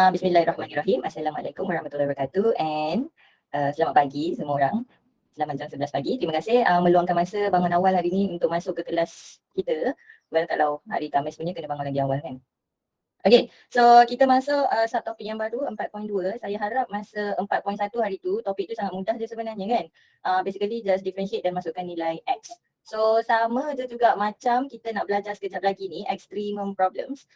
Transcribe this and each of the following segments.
Bismillahirrahmanirrahim. Assalamualaikum warahmatullahi wabarakatuh and selamat pagi semua orang. Selamat jam 11 pagi. Terima kasih meluangkan masa bangun awal hari ni untuk masuk ke kelas kita. Well, kalau hari Khamis punya kena bangun lagi awal kan. Okay, so kita masuk subtopik yang baru 4.2. Saya harap masa 4.1 hari tu topik tu sangat mudah je sebenarnya kan. Basically just differentiate dan masukkan nilai X. So sama je juga macam kita nak belajar sekejap lagi ni, extremum problems.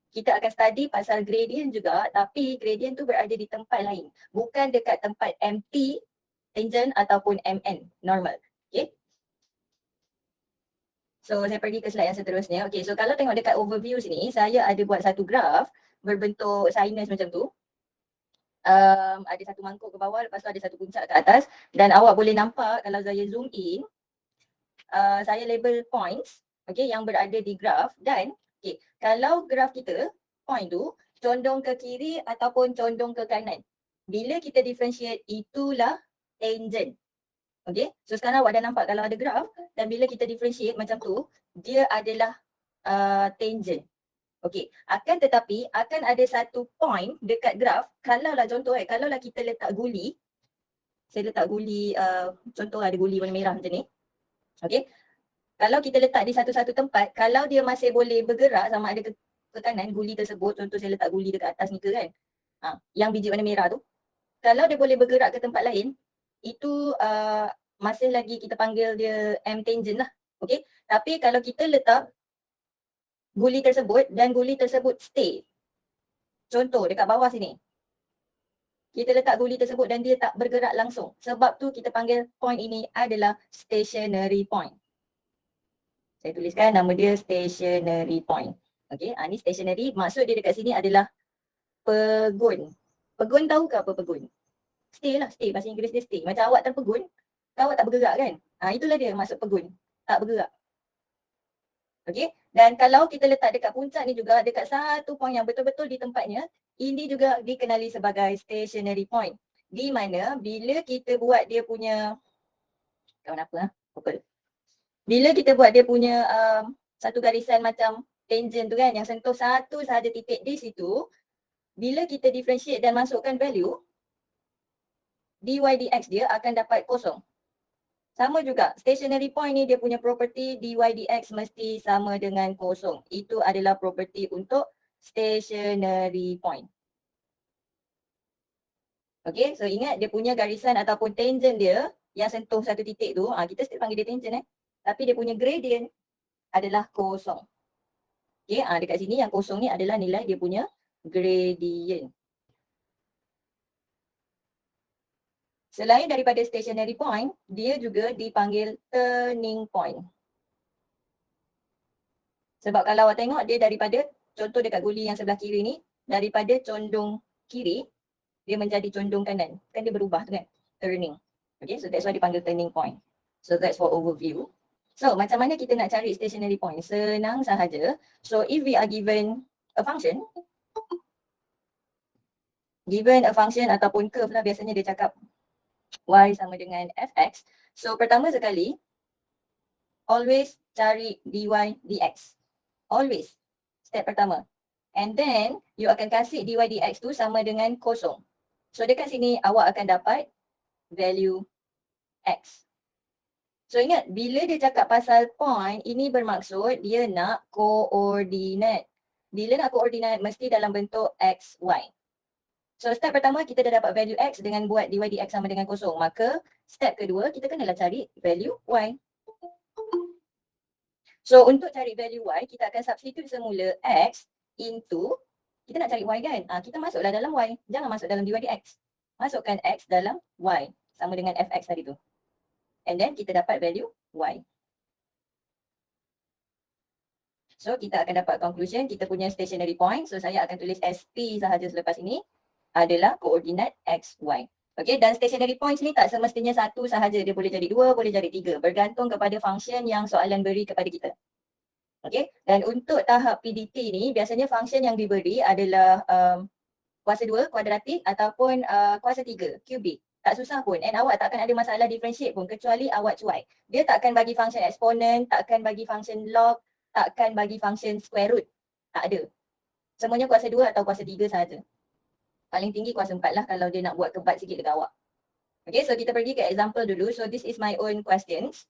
Kita akan study pasal gradient juga, tapi gradient tu berada di tempat lain. Bukan dekat tempat MT, tangent ataupun MN, normal. Okay. So saya pergi ke slide yang seterusnya. Okay, so kalau tengok dekat overview sini, saya ada buat satu graf berbentuk sinus macam tu. Ada satu mangkuk ke bawah, lepas tu ada satu puncak ke atas. Dan awak boleh nampak kalau saya zoom in, saya label points, okay, yang berada di graf. Dan okay, kalau graf kita, point tu condong ke kiri ataupun condong ke kanan. Bila kita differentiate, itulah tangent. Okay, so sekarang awak dah nampak kalau ada graf dan bila kita differentiate macam tu, dia adalah tangent. Okay, akan tetapi akan ada satu point dekat graf, kalaulah contoh kalaulah kita letak guli, saya letak guli, contoh ada guli warna merah macam ni. Okay, kalau kita letak di satu-satu tempat, kalau dia masih boleh bergerak sama ada ke kanan guli tersebut, contoh saya letak guli dekat atas ni ke kan, yang biji warna merah tu, kalau dia boleh bergerak ke tempat lain, itu masih lagi kita panggil dia M tangent lah. Okay, tapi kalau kita letak guli tersebut dan guli tersebut stay, contoh dekat bawah sini, kita letak guli tersebut dan dia tak bergerak langsung, sebab tu kita panggil point ini adalah stationary point. Saya tuliskan nama dia stationary point. Okay, ni stationary, maksud dia dekat sini adalah pegun. Pegun tahu ke apa pegun? Stay lah, stay. Bahasa Inggeris dia stay. Macam awak terpegun, awak tak bergerak kan? Itulah dia maksud pegun, tak bergerak. Okay, dan kalau kita letak dekat puncak ni juga, dekat satu point yang betul-betul di tempatnya, ini juga dikenali sebagai stationary point. Di mana bila kita buat dia punya, kawan apa purple. Bila kita buat dia punya satu garisan macam tangent tu kan, yang sentuh satu sahaja titik di situ, bila kita differentiate dan masukkan value, dy dx dia akan dapat kosong. Sama juga, stationary point ni dia punya property dy dx mesti sama dengan kosong. Itu adalah property untuk stationary point. Okay, so ingat dia punya garisan ataupun tangent dia yang sentuh satu titik tu, kita still panggil dia tangent tapi dia punya gradient adalah kosong. Okay, dekat sini yang kosong ni adalah nilai dia punya gradient. Selain daripada stationary point, dia juga dipanggil turning point. Sebab kalau awak tengok dia daripada, contoh dekat guli yang sebelah kiri ni, daripada condong kiri, dia menjadi condong kanan. Kan dia berubah tu kan, turning. Okay, so that's why dipanggil turning point. So that's for overview. So macam mana kita nak cari stationary point? Senang sahaja. So if we are given a function ataupun curve lah, biasanya dia cakap y sama dengan fx. So pertama sekali, always cari dy dx. Always. Step pertama. And then you akan kasih dy dx tu sama dengan kosong. So dekat sini awak akan dapat value x. So ingat, bila dia cakap pasal point, ini bermaksud dia nak koordinat. Bila nak koordinat, mesti dalam bentuk x, y. So step pertama, kita dah dapat value x dengan buat dy dx sama dengan kosong. Maka step kedua, kita kenalah cari value y. So untuk cari value y, kita akan substitute semula x into, kita nak cari y kan? Kita masuklah dalam y, jangan masuk dalam dy dx. Masukkan x dalam y, sama dengan fx tadi tu. And then kita dapat value y. So kita akan dapat conclusion, kita punya stationary point. So saya akan tulis SP sahaja selepas ini adalah koordinat x, y. Okay, dan stationary points ni tak semestinya satu sahaja. Dia boleh jadi dua, boleh jadi tiga. Bergantung kepada function yang soalan beri kepada kita. Okay, dan untuk tahap PDT ni, biasanya function yang diberi adalah kuasa 2, kuadratik ataupun kuasa 3, kubik. Tak susah pun, and awak takkan ada masalah differentiate pun kecuali awak cuai. Dia takkan bagi function exponent, takkan bagi function log, takkan bagi function square root. Tak ada. Semuanya kuasa 2 atau kuasa 3 sahaja. Paling tinggi kuasa 4 lah kalau dia nak buat kebat sikit dekat awak. Okay, so kita pergi ke example dulu. So this is my own questions.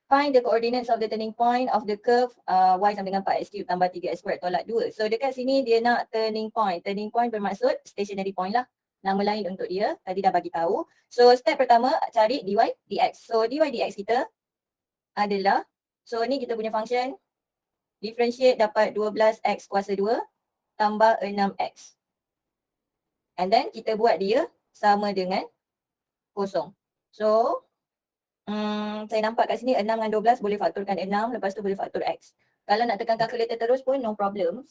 Find the coordinates of the turning point of the curve y sama dengan 4x³ tambah 3x² tolak 2. So dekat sini dia nak turning point. Turning point bermaksud stationary point lah. Nama lain untuk dia, tadi dah bagi tahu. So step pertama cari dy dx. So dy dx kita adalah, so ni kita punya function, differentiate dapat 12x kuasa 2 tambah 6x. And then kita buat dia sama dengan kosong. So saya nampak kat sini 6 dengan 12 boleh faktorkan 6, lepas tu boleh faktor x. Kalau nak tekan kalkulator terus pun no problem.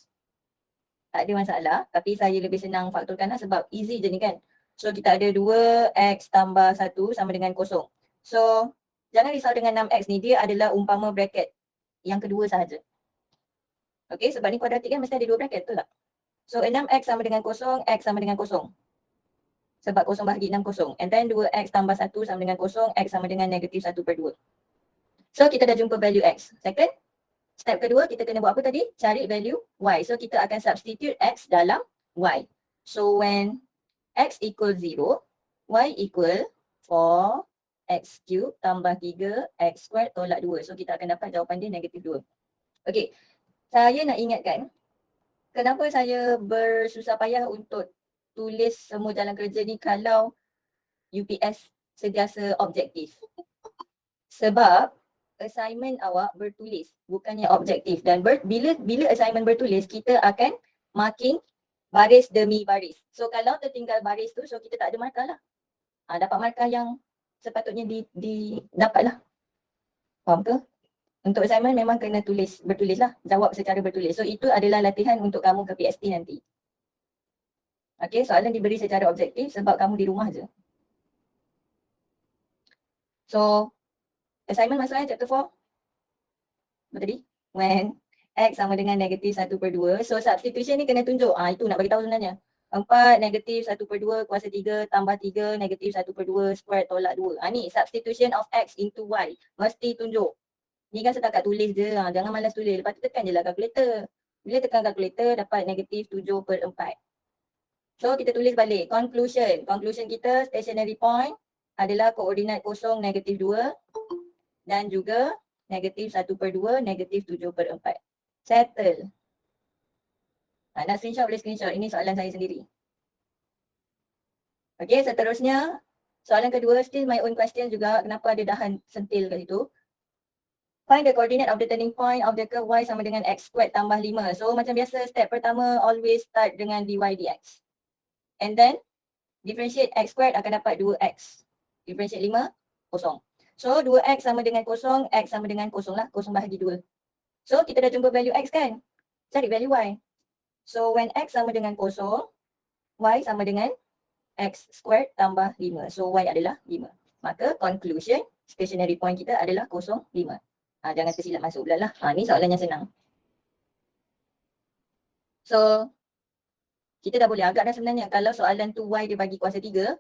Tak ada masalah. Tapi saya lebih senang faktorkan lah sebab easy je ni kan. So kita ada 2x tambah 1 sama dengan kosong. So jangan risau dengan 6x ni. Dia adalah umpama bracket yang kedua sahaja. Okay, sebab ni kuadratik kan mesti ada 2 bracket, betul tak? So 6x sama dengan kosong, x sama dengan kosong. Sebab kosong bahagi 6 kosong. And then 2x tambah 1 sama dengan kosong, x sama dengan negatif 1/2. So kita dah jumpa value x. Second, step kedua kita kena buat apa tadi? Cari value y. So kita akan substitute x dalam y. So when x equal 0, y equal 4x³ tambah 3x² tolak 2. So kita akan dapat jawapan dia negatif 2. Okay, saya nak ingatkan kenapa saya bersusah payah untuk tulis semua jalan kerja ni kalau UPS sentiasa objektif. Sebab assignment awak bertulis, bukannya objektif. Dan bila assignment bertulis, kita akan marking baris demi baris. So kalau tertinggal baris tu, so kita tak ada markah lah. Dapat markah yang sepatutnya dapat lah. Faham ke? Untuk assignment memang kena bertulis lah. Jawab secara bertulis. So itu adalah latihan untuk kamu ke PST nanti. Okay, soalan diberi secara objektif sebab kamu di rumah je. So, assignment masuk chapter 4. Apa tadi? When x sama dengan negatif 1/2. So, substitution ni kena tunjuk. Itu nak bagi tahu sebenarnya. 4 negatif 1/2 kuasa 3 tambah 3 negatif 1/2 square tolak 2. Ni substitution of x into y. Mesti tunjuk. Ni kan setakat tulis je. Jangan malas tulis. Lepas tu tekan je lah kalkulator. Bila tekan kalkulator dapat negatif 7/4. So kita tulis balik. Conclusion. Conclusion kita stationary point adalah koordinat kosong negatif 2 dan juga negatif 1/2 negatif 7/4. Settle. Nak screenshot boleh screenshot. Ini soalan saya sendiri. Okay, seterusnya soalan kedua still my own question juga. Kenapa ada dahan sentil kat situ? Find the coordinate of the turning point of the curve y sama dengan x² tambah 5. So macam biasa step pertama always start dengan dy dx. And then differentiate x² akan dapat 2x. Differentiate 5, kosong. So 2x sama dengan kosong, x sama dengan kosong lah. Kosong bahagi 2. So kita dah jumpa value x kan? Cari value y. So when x sama dengan kosong, y sama dengan x² tambah 5. So y adalah 5. Maka conclusion stationary point kita adalah 0, 5. Jangan tersilap masuk pula lah. Ni soalan yang senang. So kita dah boleh agak dah sebenarnya. Kalau soalan tu y dia bagi kuasa 3,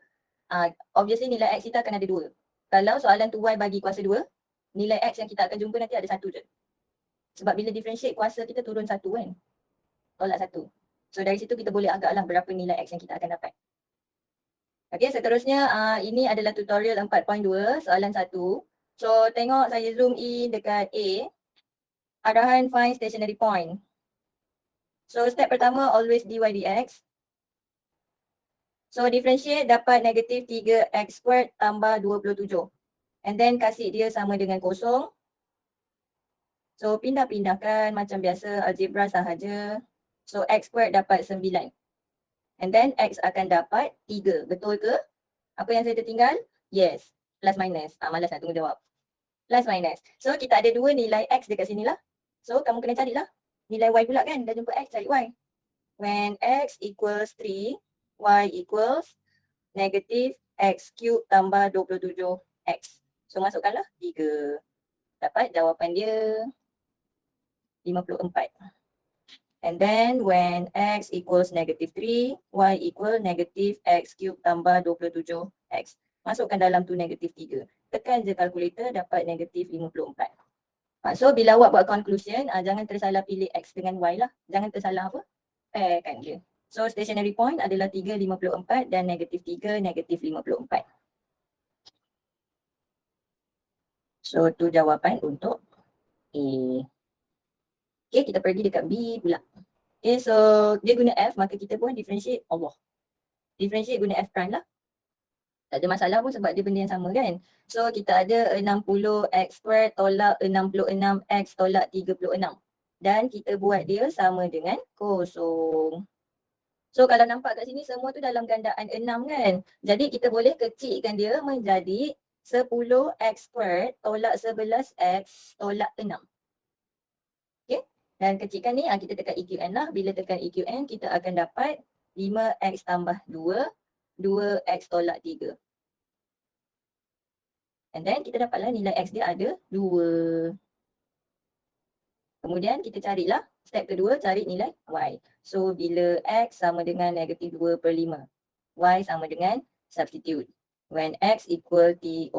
obviously nilai x kita akan ada 2. Kalau soalan tu y bagi kuasa 2, nilai x yang kita akan jumpa nanti ada 1 je. Sebab bila differentiate kuasa kita turun 1 kan. Tolak 1. So dari situ kita boleh agak lah berapa nilai x yang kita akan dapat. Okay, seterusnya ini adalah tutorial 4.2 soalan 1. So tengok saya zoom in dekat A. Arahan find stationary point. So step pertama always dy dx. So differentiate dapat negatif 3x² tambah 27. And then kasih dia sama dengan kosong. So pindah-pindahkan macam biasa algebra sahaja. So x² dapat 9. And then x akan dapat 3. Betul ke? Apa yang saya tertinggal? Yes. Plus minus. Malas nak tunggu jawab. Plus minus. So kita ada 2 nilai x dekat sini lah. So kamu kena carilah nilai y pula kan. Dah jumpa x, cari y. When x equals 3, y equals negatif x³ tambah 27x. So masukkanlah 3. Dapat jawapan dia 54. And then when x equals negatif 3, y equal negatif x³ tambah 27x. Masukkan dalam tu negatif 3. Tekan je kalkulator dapat negatif 54. So bila awak buat conclusion, jangan tersalah pilih x dengan y lah. Jangan tersalah apa? pairkan dia. So stationary point adalah 3, 54 dan -3, -54. So tu jawapan untuk A. Okay, kita pergi dekat B pula. Okay, so dia guna F, maka kita pun differentiate Allah. Differentiate guna F prime lah. Tak ada masalah pun sebab dia benda yang sama kan. So kita ada 60x² tolak 66x tolak 36. Dan kita buat dia sama dengan kosong. So kalau nampak kat sini semua tu dalam gandaan 6 kan. Jadi kita boleh kecilkan dia menjadi 10x² tolak 11x tolak 6. Okay. Dan kecilkan ni kita tekan EQN lah. Bila tekan EQN kita akan dapat 5x tambah 2, 2x tolak 3. And then kita dapatlah nilai x dia ada 2. Kemudian kita carilah step kedua, cari nilai y. So bila x sama dengan -2/5, y sama dengan substitute. When x equal t/2,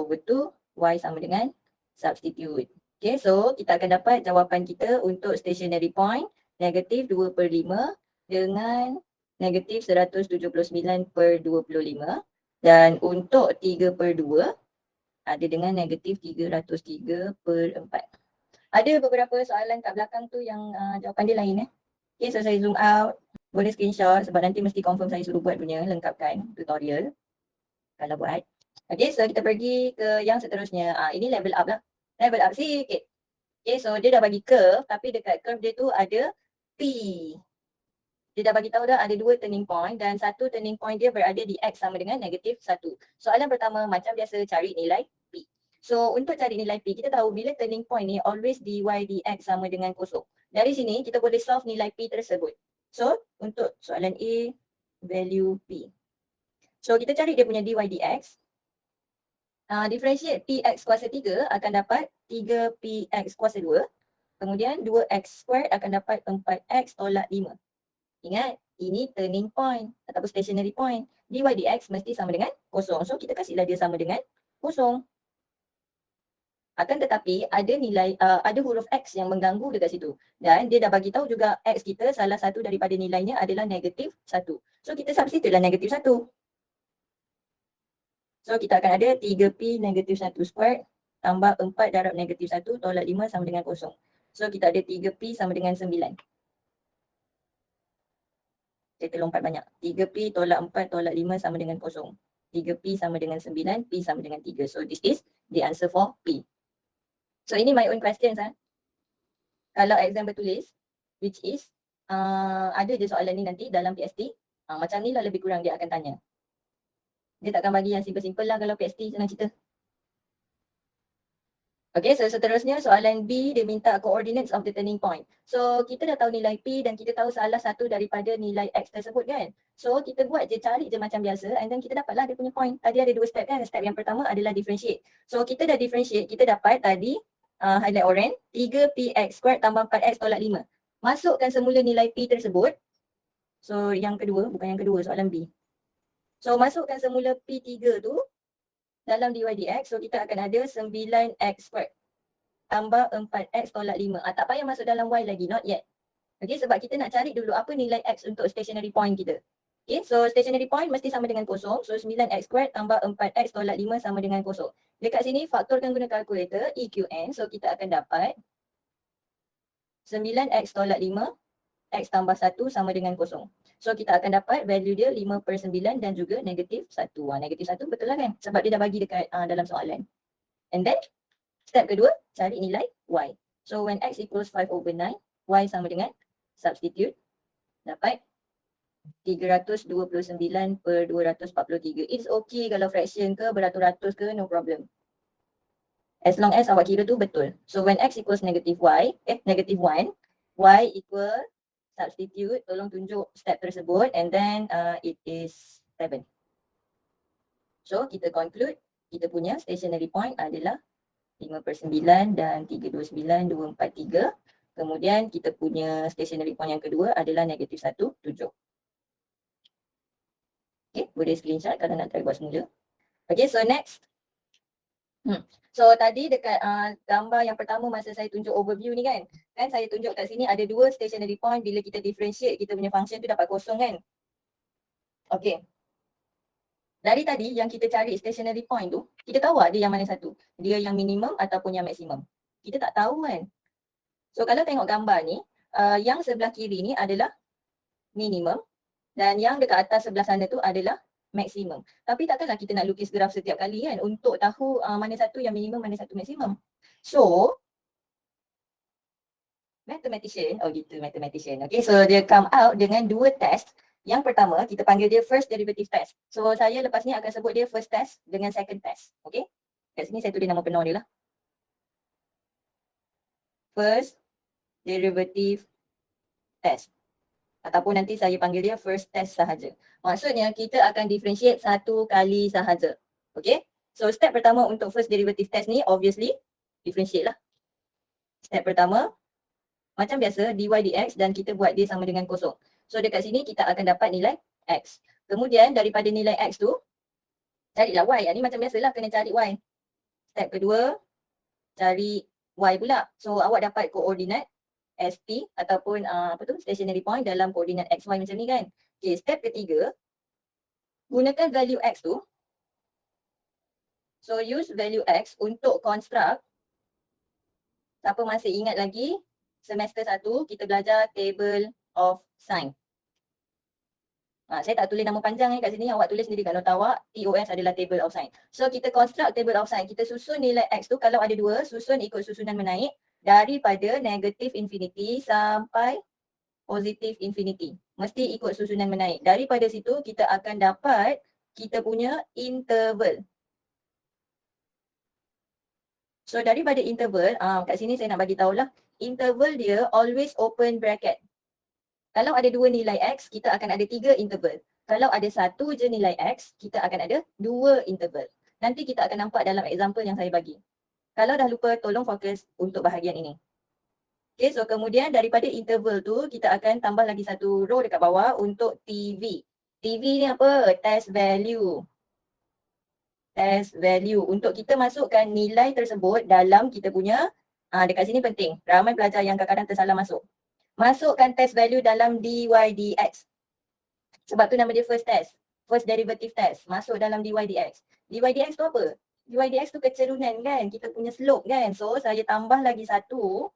y sama dengan substitute. Okay, so kita akan dapat jawapan kita untuk stationary point -2/5 dengan -179/25. Dan untuk 3/2 ada dengan -303/4. Ada beberapa soalan kat belakang tu yang jawapan dia lain Okay, so saya zoom out. Boleh screenshot sebab nanti mesti confirm saya suruh buat punya, lengkapkan tutorial kalau buat. Okay, so kita pergi ke yang seterusnya. Ini level up lah. Level up sikit. Okay, so dia dah bagi curve tapi dekat curve dia tu ada P. Dia dah bagi tahu dah ada 2 turning point dan satu turning point dia berada di X sama dengan -1. Soalan pertama macam biasa cari nilai P. So untuk cari nilai P kita tahu bila turning point ni always dy dx sama dengan kosong. Dari sini kita boleh solve nilai P tersebut. So untuk soalan A, value P. So kita cari dia punya dy dx. Differentiate Px kuasa 3 akan dapat 3Px kuasa 2. Kemudian 2x² akan dapat 4x tolak 5. Ingat, ini turning point ataupun stationary point. Dy dx mesti sama dengan kosong. So kita kasihlah dia sama dengan kosong. Akan tetapi ada nilai, ada huruf x yang mengganggu dekat situ. Dan dia dah bagi tahu juga x kita salah satu daripada nilainya adalah -1. So kita substitute lah -1. So kita akan ada 3p -1² tambah 4 darab -1 tolak 5 sama dengan kosong. So kita ada 3p sama dengan 9. Kita lompat banyak. 3p tolak 4 tolak 5 sama dengan kosong. 3p sama dengan 9, p sama dengan 3. So this is the answer for p. So ini my own questions. Kalau exam bertulis, which is ada je soalan ni nanti dalam PST. Macam ni lah lebih kurang dia akan tanya. Dia takkan bagi yang simple-simple lah kalau PST senang cerita. Okay, so seterusnya soalan B dia minta coordinates of the turning point. So kita dah tahu nilai P dan kita tahu salah satu daripada nilai X tersebut kan. So kita buat je, cari je macam biasa and then kita dapatlah dia punya point. Tadi ada 2 step kan. Step yang pertama adalah differentiate. So kita dah differentiate, kita dapat tadi highlight orange 3Px² tambah 4x tolak 5. Masukkan semula nilai P tersebut. So yang kedua, bukan yang kedua, soalan B. So masukkan semula P3 tu dalam dy dx, so kita akan ada 9x² tambah 4x tolak 5. Tak payah masuk dalam y lagi, not yet. Okay, sebab kita nak cari dulu apa nilai x untuk stationary point kita. Okay, so stationary point mesti sama dengan kosong. So 9x² tambah 4x tolak 5 sama dengan kosong. Dekat sini faktorkan guna kalkulator, EQN. So kita akan dapat 9x tolak 5, x tambah 1 sama dengan kosong. So kita akan dapat value dia 5/9 dan juga -1. -1 betul lah kan? Sebab dia dah bagi dekat dalam soalan. And then step kedua, cari nilai y. So when x equals 5/9, y sama dengan substitute. Dapat 329/243. It's okay kalau fraction ke beratus-ratus ke, no problem. As long as awak kira tu betul. So when x equals -1, y equal substitute, tolong tunjuk step tersebut and then it is 7. So kita conclude, kita punya stationary point adalah 5/9 dan 329, 243. Kemudian kita punya stationary point yang kedua adalah -1, 7. Okay, boleh screenshot kalau nak try buat semula. Okay, so next. So tadi dekat gambar yang pertama masa saya tunjuk overview ni kan saya tunjuk kat sini ada dua stationary point. Bila kita differentiate kita punya function tu dapat kosong kan. Okay. Dari tadi yang kita cari stationary point tu, kita tahu dia yang mana satu? Dia yang minimum ataupun yang maksimum? Kita tak tahu kan. So kalau tengok gambar ni, yang sebelah kiri ni adalah minimum dan yang dekat atas sebelah sana tu adalah maksimum. Tapi takkanlah kita nak lukis graf setiap kali kan untuk tahu mana satu yang minimum, mana satu maksimum. So, mathematician, mathematician. Okay, so dia come out dengan dua test. Yang pertama, kita panggil dia first derivative test. So, saya lepas ni akan sebut dia first test dengan second test. Okay, kat sini saya tulis nama penuh dia lah. First derivative test. Ataupun nanti saya panggil dia first test sahaja. Maksudnya kita akan differentiate satu kali sahaja. Okay, so step pertama untuk first derivative test ni obviously differentiate lah. Step pertama, macam biasa dy dx dan kita buat dia sama dengan kosong. So dekat sini kita akan dapat nilai x. Kemudian daripada nilai x tu, carilah y. Ni macam biasalah kena cari y. Step kedua, cari y pula. So awak dapat koordinat ST ataupun stationary point dalam koordinat XY macam ni kan. Okay, step ketiga, gunakan value X tu. So use value X untuk construct. Siapa masih ingat lagi, semester 1 kita belajar table of sign. Saya tak tulis nama panjang kat sini, awak tulis sendiri kat nota awak, TOS adalah table of sign. So kita construct table of sign, kita susun nilai X tu, kalau ada dua, susun ikut susunan menaik daripada negative infinity sampai positive infinity. Mesti ikut susunan menaik. Daripada situ kita akan dapat kita punya interval. So daripada interval, kat sini saya nak bagi tahulah, interval dia always open bracket. Kalau ada dua nilai X, kita akan ada 3 interval. Kalau ada satu je nilai X, kita akan ada 2 interval. Nanti kita akan nampak dalam example yang saya bagi. Kalau dah lupa, tolong fokus untuk bahagian ini. Okay, so kemudian daripada interval tu, kita akan tambah lagi satu row dekat bawah untuk TV. TV ni apa? Test value. Test value. Untuk kita masukkan nilai tersebut dalam kita punya, dekat sini penting. Ramai pelajar yang kadang-kadang tersalah masuk. Masukkan test value dalam dy dx. Sebab tu nama dia first test. First derivative test. Masuk dalam dy dx. Dy dx tu apa? Dy dx tu kecerunan kan? Kita punya slope kan? So saya tambah lagi satu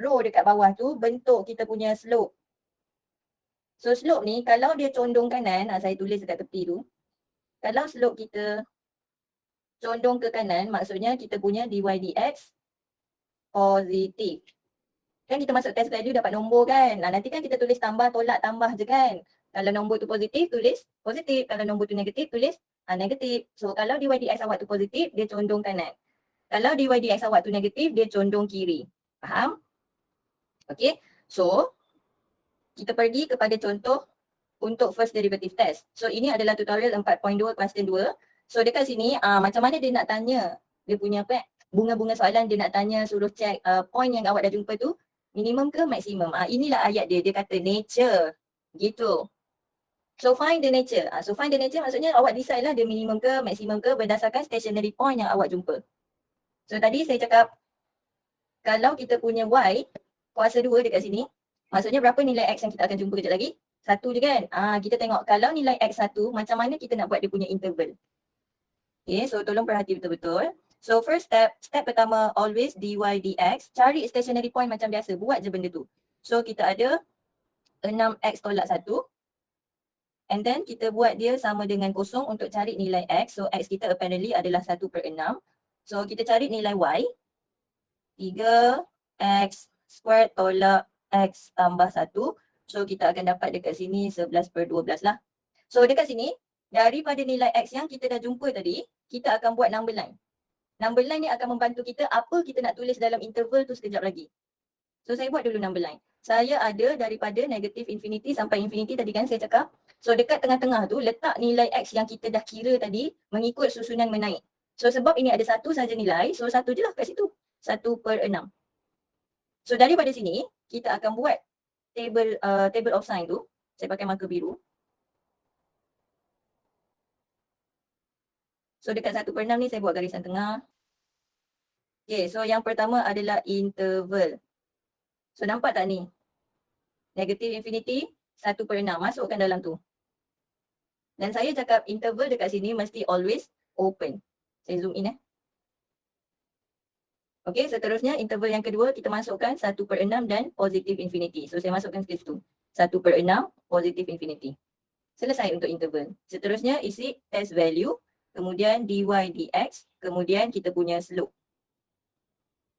row dekat bawah tu bentuk kita punya slope. So slope ni kalau dia condong kanan, saya tulis dekat tepi tu. Kalau slope kita condong ke kanan, maksudnya kita punya dy dx positif. Kan kita masuk test value dapat nombor kan. Nanti kan kita tulis tambah, tolak, tambah je kan. Kalau nombor tu positif, tulis positif. Kalau nombor tu negatif, tulis negatif. So kalau dy dx awak tu positif, dia condong kanan. Kalau dy dx awak tu negatif, dia condong kiri. Faham? Okay. So, kita pergi kepada contoh untuk first derivative test. So ini adalah tutorial 4.2 question 2. So dekat sini, macam mana dia nak tanya dia punya apa bunga-bunga soalan, dia nak tanya suruh check point yang awak dah jumpa tu minimum ke maksimum. Inilah ayat dia, dia kata nature gitu. So find the nature. So find the nature maksudnya awak decide lah dia minimum ke maksimum ke berdasarkan stationary point yang awak jumpa. So tadi saya cakap kalau kita punya y kuasa 2 dekat sini, maksudnya berapa nilai x yang kita akan jumpa kejap lagi? 1 je kan? Kita tengok kalau nilai x 1, macam mana kita nak buat dia punya interval. Okay, so tolong perhati betul-betul. So first step pertama always dy dx, cari stationary point macam biasa, buat je benda tu. So kita ada 6x tolak 1. And then kita buat dia sama dengan kosong untuk cari nilai x. So x kita apparently adalah 1/6. So kita cari nilai y. 3x squared tolak x tambah 1. So kita akan dapat dekat sini 11/12 lah. So dekat sini, daripada nilai x yang kita dah jumpa tadi, kita akan buat number line. Number line ni akan membantu kita apa kita nak tulis dalam interval tu sekejap lagi. So saya buat dulu number line. Saya ada daripada negative infinity sampai infinity tadi kan saya cakap. So dekat tengah-tengah tu letak nilai x yang kita dah kira tadi mengikut susunan menaik. So sebab ini ada satu saja nilai, so satu je lah kat situ. 1/6. So daripada sini, kita akan buat table of sign tu. Saya pakai marker biru. So dekat 1/6 ni saya buat garisan tengah. Okay, so yang pertama adalah interval. So nampak tak ni? Negative infinity 1/6, masukkan dalam tu. Dan saya cakap interval dekat sini mesti always open. Saya zoom in . Okay, seterusnya interval yang kedua kita masukkan 1/6 dan positive infinity. So saya masukkan ke situ. 1/6 positive infinity. Selesai untuk interval. Seterusnya isi test value, kemudian dy dx, kemudian kita punya slope.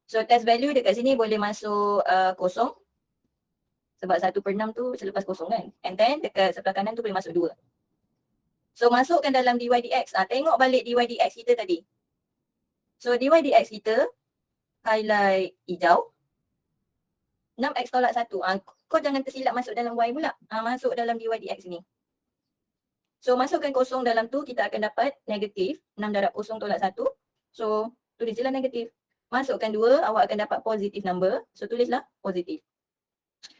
So test value dekat sini boleh masuk kosong. Sebab 1/6 tu selepas kosong kan. And then dekat sebelah kanan tu boleh masuk 2. So masukkan dalam dy dx. Tengok balik dy dx kita tadi. So dy dx kita highlight hijau. 6x tolak 1. Kau jangan tersilap masuk dalam y pula. Masuk dalam dy dx ni. So masukkan kosong dalam tu, kita akan dapat negatif 6 darab kosong tolak 1. So tulis je lah negatif. Masukkan 2, awak akan dapat positif number. So tulislah positif.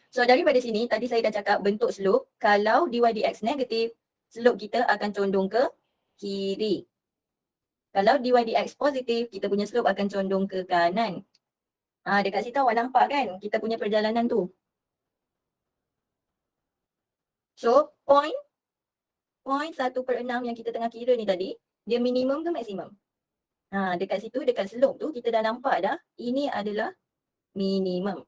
So daripada sini, tadi saya dah cakap bentuk slope. Kalau dy dx negatif, slope kita akan condong ke kiri. Kalau dy dx positif, kita punya slope akan condong ke kanan. Dekat situ awak nampak kan kita punya perjalanan tu. So point 1/6 yang kita tengah kira ni tadi, dia minimum ke maksimum? Dekat situ, dekat slope tu kita dah nampak dah ini adalah minimum.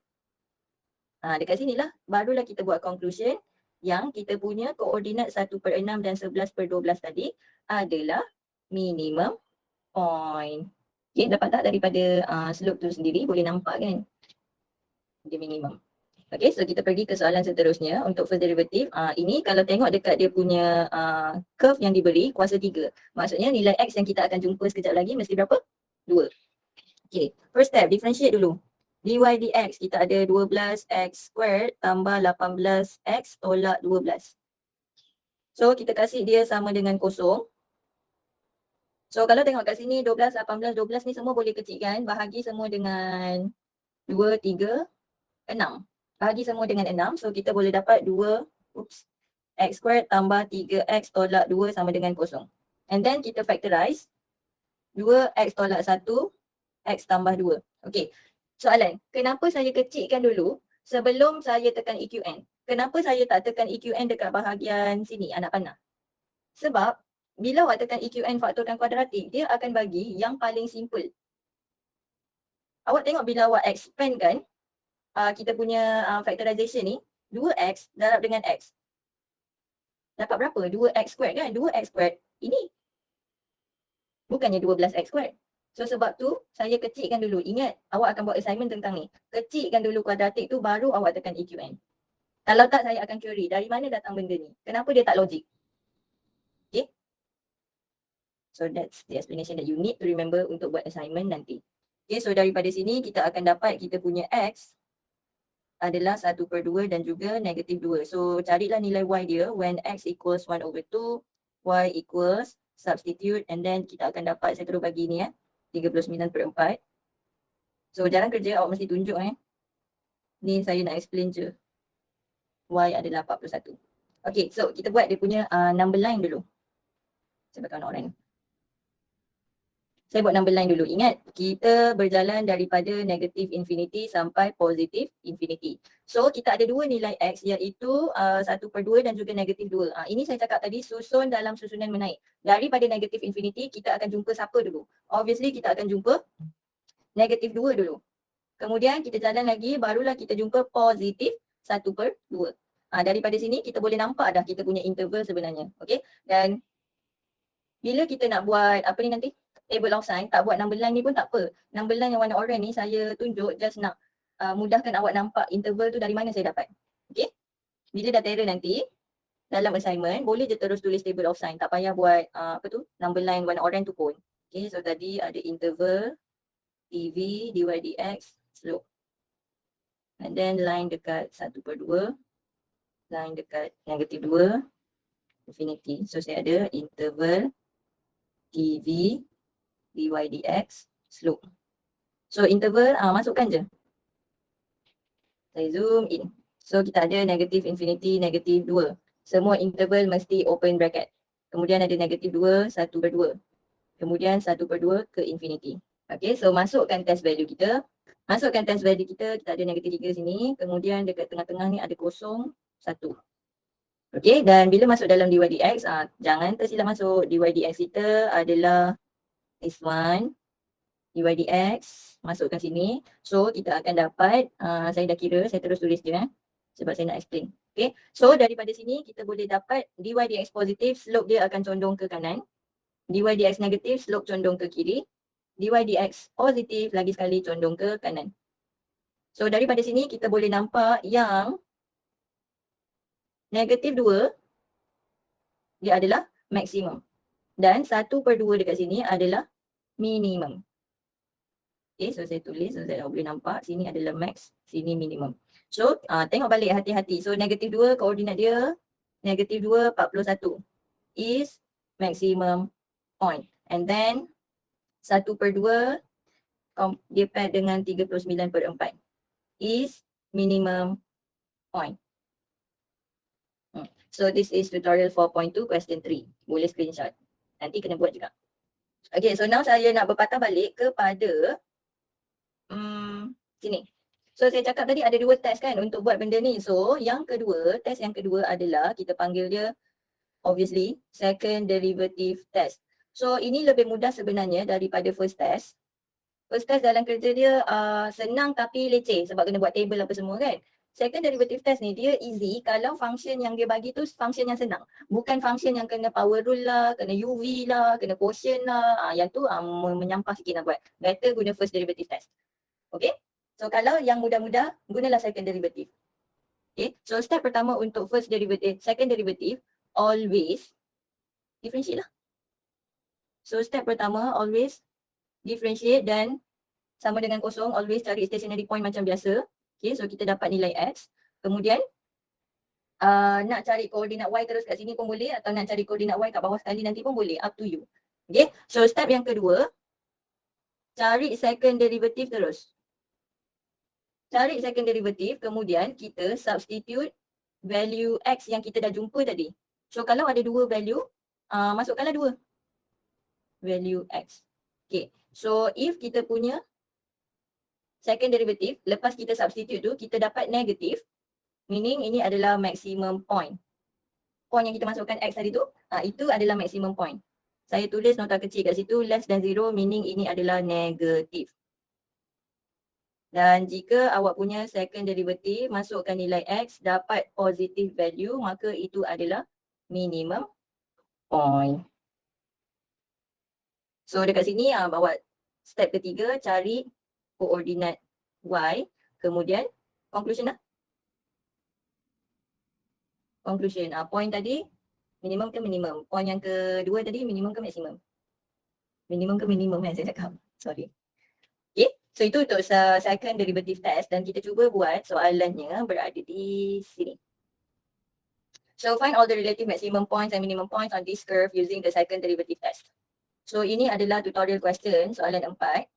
Dekat sinilah barulah kita buat conclusion yang kita punya koordinat 1/6 dan 11/12 tadi adalah minimum point. Okay, dapat tak daripada slope tu sendiri boleh nampak kan dia minimum. Okay, so kita pergi ke soalan seterusnya untuk first derivative. Ini kalau tengok dekat dia punya curve yang diberi kuasa 3. Maksudnya nilai X yang kita akan jumpa sekejap lagi mesti berapa? 2. Okay, first step differentiate dulu. Dy dx kita ada 12x squared tambah 18x tolak 12. So kita kasih dia sama dengan kosong. So kalau tengok kat sini 12, 18, 12 ni semua boleh kecilkan. Bahagi semua dengan 2, 3, 6. Bahagi semua dengan 6. So kita boleh dapat 2 x squared tambah 3x tolak 2 sama dengan kosong. And then kita factorize 2x tolak 1, x tambah 2. Okay. Soalan, kenapa saya kecilkan dulu sebelum saya tekan EQN? Kenapa saya tak tekan EQN dekat bahagian sini, anak panah? Sebab bila awak tekan EQN faktorkan kuadratik, dia akan bagi yang paling simple. Awak tengok bila awak expand kan, kita punya factorization ni, 2x darab dengan x. Dapat berapa? 2x squared kan? 2x squared ini. Bukannya 12x squared. So sebab tu saya kecilkan dulu. Ingat, awak akan buat assignment tentang ni. Kecilkan dulu kuadratik tu baru awak tekan EQN. Kalau tak saya akan query dari mana datang benda ni. Kenapa dia tak logik? Okay. So that's the explanation that you need to remember untuk buat assignment nanti. Okay, so daripada sini kita akan dapat kita punya x adalah 1/2 dan juga negatif 2. So carilah nilai y dia when x equals 1/2, y equals substitute and then kita akan dapat, saya terus bagi ni 39/4. So jarang kerja awak mesti tunjuk Ni saya nak explain je. Y adalah 41. Okay, so kita buat dia punya number line dulu. Saya bakal orang ni. Saya buat number line dulu. Ingat, kita berjalan daripada negative infinity sampai positive infinity. So kita ada dua nilai X iaitu 1/2 dan juga negatif 2. Ini saya cakap tadi susun dalam susunan menaik. Daripada negative infinity kita akan jumpa siapa dulu? Obviously kita akan jumpa negatif 2 dulu. Kemudian kita jalan lagi barulah kita jumpa positif 1/2. Daripada sini kita boleh nampak dah kita punya interval sebenarnya. Okay, dan bila kita nak buat apa ni nanti? Table of sign, tak buat number line ni pun tak apa. Number line yang warna oranye ni saya tunjuk just nak mudahkan awak nampak interval tu dari mana saya dapat. Okay. Bila dah terror nanti, dalam assignment, boleh je terus tulis table of sign. Tak payah buat number line warna oranye tu pun. Okay, so tadi ada interval, TV, dy dx, slope. And then line dekat 1/2, line dekat negatif 2, infinity. So saya ada interval, TV, dy dx, slope. So interval masukkan je. Saya zoom in. So kita ada negatif infinity, negatif 2. Semua interval mesti open bracket. Kemudian ada negatif 2, 1/2. Kemudian 1/2 ke infinity. Okay, so masukkan test value kita. Masukkan test value kita ada negatif 3 sini. Kemudian dekat tengah-tengah ni ada kosong 1. Okay, dan bila masuk dalam dy dx, jangan tersilap masuk. Dy dx kita adalah this one. Dy dx, masukkan sini. So, kita akan dapat, saya dah kira, saya terus tulis je sebab saya nak explain. Okay, so daripada sini kita boleh dapat dy dx positif, slope dia akan condong ke kanan. Dy dx negatif, slope condong ke kiri. Dy dx positif, lagi sekali condong ke kanan. So, daripada sini kita boleh nampak yang negatif 2 dia adalah maksimum. Dan 1/2 dekat sini adalah minimum. Okay, so saya tulis, so saya boleh nampak sini adalah max, sini minimum. So, tengok balik hati-hati. So, negatif 2 koordinat dia, negatif 2, 41 is maximum point. And then, 1/2 dia pad dengan 39/4 is minimum point. So, this is tutorial 4.2 question 3. Boleh screenshot. Nanti kena buat juga. Okay, so now saya nak berpatah balik kepada sini. So, saya cakap tadi ada 2 test kan untuk buat benda ni. So, yang kedua, test yang kedua adalah kita panggil dia obviously second derivative test. So, ini lebih mudah sebenarnya daripada first test. First test dalam kerja dia senang tapi leceh sebab kena buat table apa semua kan. Second derivative test ni dia easy kalau function yang dia bagi tu function yang senang. Bukan function yang kena power rule lah, kena UV lah, kena quotient lah. Yang tu menyampah sikit nak buat. Better guna first derivative test. Okay. So kalau yang mudah-mudah, gunalah second derivative. Okay. So step pertama untuk first derivative, second derivative, always differentiate lah. So step pertama always differentiate dan sama dengan kosong, always cari stationary point macam biasa. Okay, so kita dapat nilai x. Kemudian nak cari koordinat y terus kat sini pun boleh atau nak cari koordinat y kat bawah sekali nanti pun boleh, up to you. Okay, so step yang kedua, cari second derivative terus. Cari second derivative, kemudian kita substitute value x yang kita dah jumpa tadi. So kalau ada 2 value, masukkanlah 2 value x. Okay, so if kita punya second derivative, lepas kita substitute tu, kita dapat negatif. Meaning ini adalah maximum point. Point yang kita masukkan x tadi tu, itu adalah maximum point. Saya tulis nota kecil kat situ, less than 0, meaning ini adalah negatif. Dan jika awak punya second derivative, masukkan nilai x, dapat positive value, maka itu adalah minimum point. So dekat sini, bawa step ketiga, cari koordinat y, kemudian conclusion lah. Conclusion, point tadi minimum ke minimum? Point yang kedua tadi minimum ke maksimum? Minimum ke minimum yang saya cakap? Sorry. Okay, so itu untuk second derivative test dan kita cuba buat soalannya berada di sini. So find all the relative maximum points and minimum points on this curve using the second derivative test. So ini adalah tutorial question soalan 4.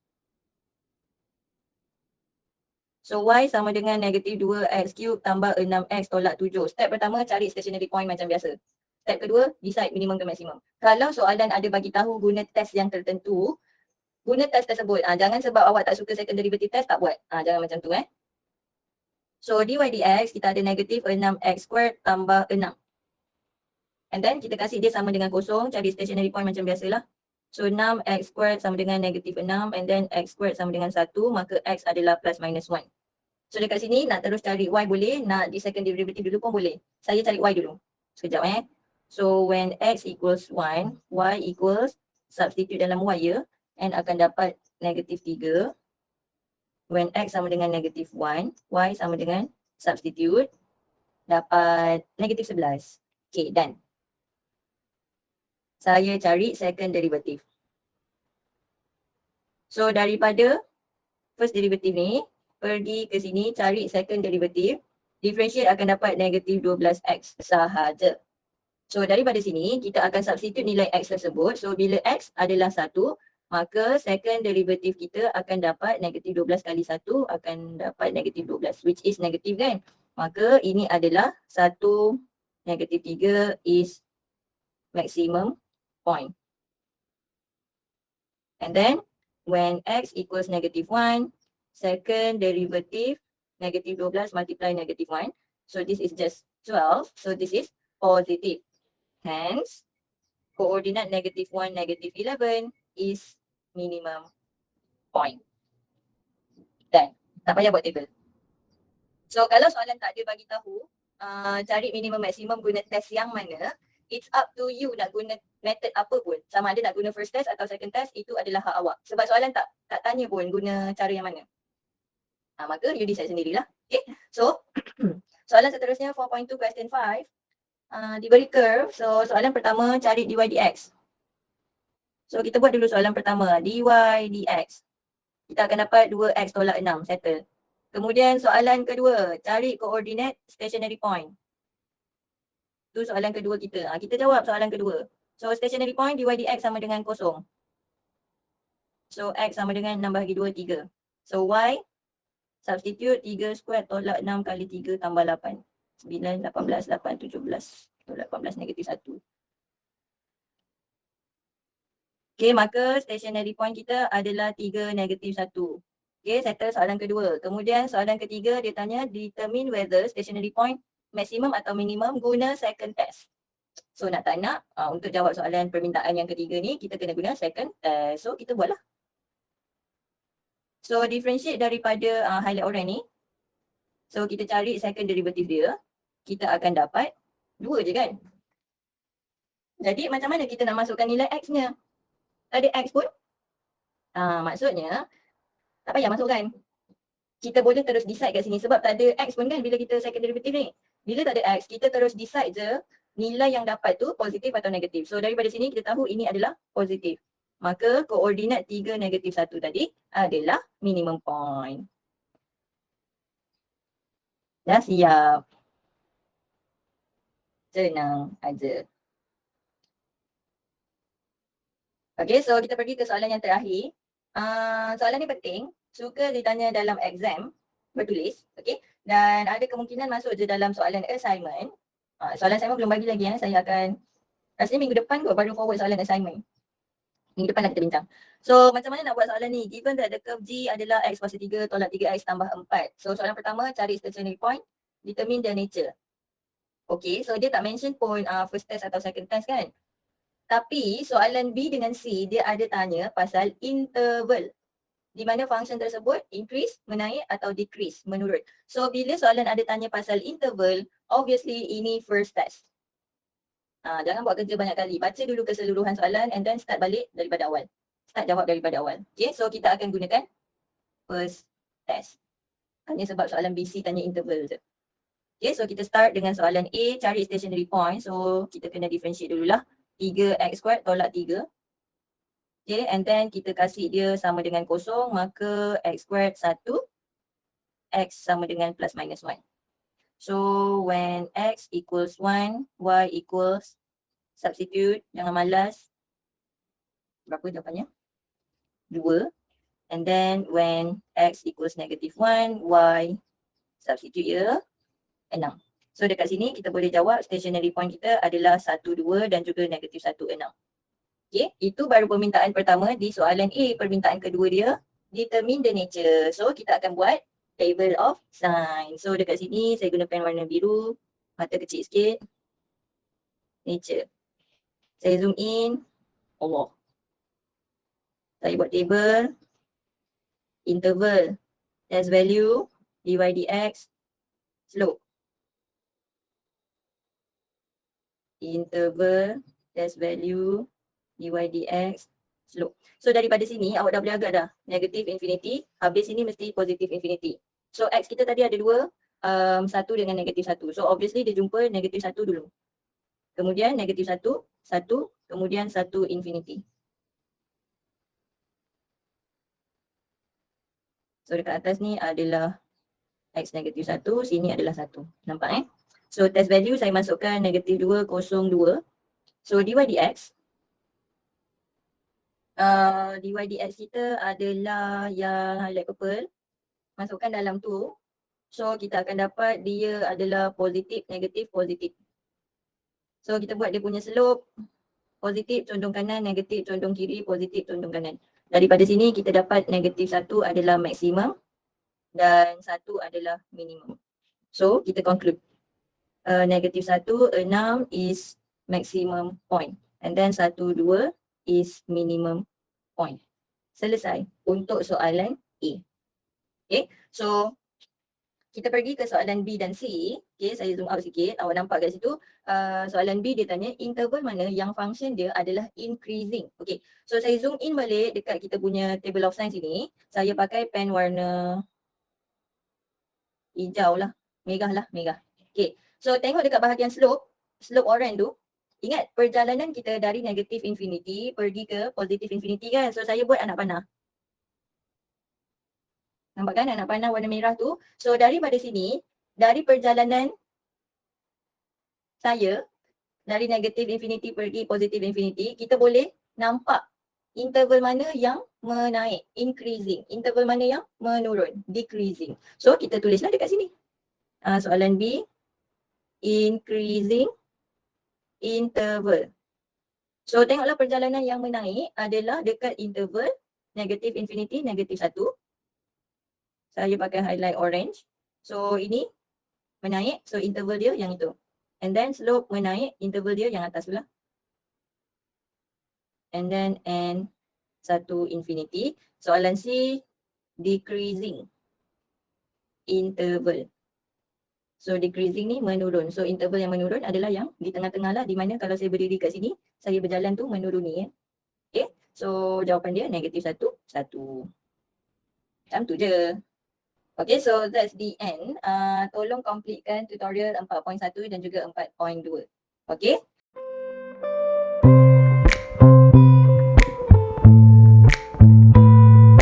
So y sama dengan negatif 2x cube tambah 6x tolak 7. Step pertama cari stationary point macam biasa. Step kedua decide minimum ke maksimum. Kalau soalan ada bagi tahu guna test yang tertentu, guna test tersebut. Jangan sebab awak tak suka second derivative test tak buat. Jangan macam tu So dy dx kita ada negatif 6x squared tambah 6. And then kita kasih dia sama dengan kosong, cari stationary point macam biasalah. So 6x squared sama dengan negatif 6 and then x squared sama dengan 1, maka x adalah plus minus 1. So dekat sini nak terus cari y boleh, nak di second derivative dulu pun boleh. Saya cari y dulu. Sekejap So when x equals 1, y equals, substitute dalam y and akan dapat negatif 3. When x sama dengan negatif 1, y sama dengan substitute, dapat negatif 11. Okay, done. Saya cari second derivative. So daripada first derivative ni, pergi ke sini cari second derivative. Differentiate akan dapat negatif 12x sahaja. So daripada sini kita akan substitute nilai x tersebut. So bila x adalah 1, maka second derivative kita akan dapat negatif 12 kali 1 akan dapat negatif 12, which is negatif kan. Maka ini adalah 1 negatif 3 is maximum point. And then when x equals -1, second derivative -12 multiply -1. So this is just 12. So this is positive. Hence, coordinate -1, -11 is minimum point. Dan tak payah buat table. So kalau soalan tak ada bagi tahu cari minimum maksimum guna test yang mana, it's up to you nak guna method apa pun. Sama ada nak guna first test atau second test, itu adalah hak awak. Sebab soalan tak tanya pun guna cara yang mana. Maka you decide sendirilah. Okay. So soalan seterusnya 4.2 question 5. Diberi curve. So soalan pertama cari dy dx. So kita buat dulu soalan pertama, dy dx. Kita akan dapat 2x tolak 6, settle. Kemudian soalan kedua, cari koordinat stationary point. Itu soalan kedua kita. Kita jawab soalan kedua. So stationary point dy dx sama dengan kosong. So x sama dengan 6/2, 3. So y, substitute 3 square tolak 6 kali 3 tambah 8. 9, 18, 8, 17. Tolak 18, -1. Okay, maka stationary point kita adalah 3, -1. Okay, settle soalan kedua. Kemudian soalan ketiga dia tanya determine whether stationary point maximum atau minimum guna second test. So nak tak nak, untuk jawab soalan permintaan yang ketiga ni, kita kena guna second test. So kita buatlah. So differentiate daripada highlight orang ni. So kita cari second derivative dia. Kita akan dapat 2 je kan. Jadi macam mana kita nak masukkan nilai x-nya? Tak ada x pun. Maksudnya, tak payah masukkan. Kita boleh terus decide kat sini sebab tak ada x pun kan bila kita second derivative ni. Bila tak ada x, kita terus decide je nilai yang dapat tu positif atau negatif. So daripada sini kita tahu ini adalah positif. Maka koordinat 3, -1 tadi adalah minimum point. Dah siap. Senang aja. Okay, so kita pergi ke soalan yang terakhir. Soalan ni penting. Suka ditanya dalam exam bertulis. Okay. Dan ada kemungkinan masuk je dalam soalan assignment. Soalan assignment belum bagi lagi. Saya akan, rasanya minggu depan kot baru forward soalan assignment. Minggu depan lah kita bincang. So macam mana nak buat soalan ni? Given that the curve G adalah x kuasa 3 tolak 3x tambah 4. So soalan pertama cari stationary point. Determine their nature. Okay, so dia tak mention pun first test atau second test kan. Tapi soalan B dengan C dia ada tanya pasal interval. Di mana function tersebut increase, menaik atau decrease menurut. So bila soalan ada tanya pasal interval, obviously ini first test. Jangan buat kerja banyak kali. Baca dulu keseluruhan soalan and then start balik daripada awal. Start jawab daripada awal. Okay, so kita akan gunakan first test. Hanya sebab soalan BC tanya interval je. Okay, so kita start dengan soalan A, cari stationary point. So kita kena differentiate dululah. 3x squared tolak 3. Okay, and then kita kasih dia sama dengan kosong, maka x squared 1, x sama dengan plus minus 1. So when x equals 1, y equals, substitute, jangan malas. Berapa jawapannya? 2. And then when x equals -1, y, substitute ya, 6. So dekat sini kita boleh jawab stationary point kita adalah 1, 2 dan juga -1, 6. Okay, itu baru permintaan pertama di soalan A. Permintaan kedua dia, determine the nature. So kita akan buat table of sign. So dekat sini saya guna pen warna biru, mata kecil sikit. Nature. Saya zoom in. Allah. Saya buat table. Interval. Test value. Dy dx. Slope. Interval. Test value. Dy dx, slope. So daripada sini awak dah boleh agak dah. Negative infinity, habis sini mesti positive infinity. So x kita tadi ada 2, 1 dengan -1. So obviously dia jumpa -1 dulu. Kemudian -1, 1, kemudian 1 infinity. So dekat atas ni adalah x -1, sini adalah 1. Nampak So test value saya masukkan -2, 0, 2. So dy dx, dy dx kita adalah yang highlight purple. Masukkan dalam tu. So kita akan dapat dia adalah positif, negatif, positif. So kita buat dia punya slope. Positif condong kanan, negatif condong kiri, positif condong kanan. Daripada sini kita dapat negatif 1 adalah maksimum dan 1 adalah minimum. So kita conclude negatif 1, 6 is maximum point. And then 1, 2 is minimum point. Selesai untuk soalan A. Okay, so kita pergi ke soalan B dan C. Okay, saya zoom out sikit. Awak nampak kat situ soalan B dia tanya interval mana yang function dia adalah increasing. Okay, so saya zoom in balik dekat kita punya table of signs ini. Saya pakai pen warna hijau lah, merah. Okay, so tengok dekat bahagian slope orange tu. Ingat perjalanan kita dari negatif infinity pergi ke positif infinity kan. So saya buat anak panah. Nampak kan anak panah warna merah tu? So daripada sini, dari perjalanan saya, dari negatif infinity pergi positif infinity, kita boleh nampak interval mana yang menaik, increasing. Interval mana yang menurun, decreasing. So kita tulislah dekat sini. Soalan B, increasing interval. So tengoklah perjalanan yang menaik adalah dekat interval negatif infinity, negatif 1. Saya pakai highlight orange. So ini menaik, so interval dia yang itu. And then slope menaik, interval dia yang atas pula. And then N1 infinity. Soalan C, decreasing interval. So decreasing ni menurun. So interval yang menurun adalah yang di tengah-tengah lah, di mana kalau saya berdiri kat sini, saya berjalan tu menuruni. Okay, so jawapan dia negatif 1, 1. Macam tu je. Okay, so that's the end. Tolong completekan tutorial 4.1 dan juga 4.2. Okay.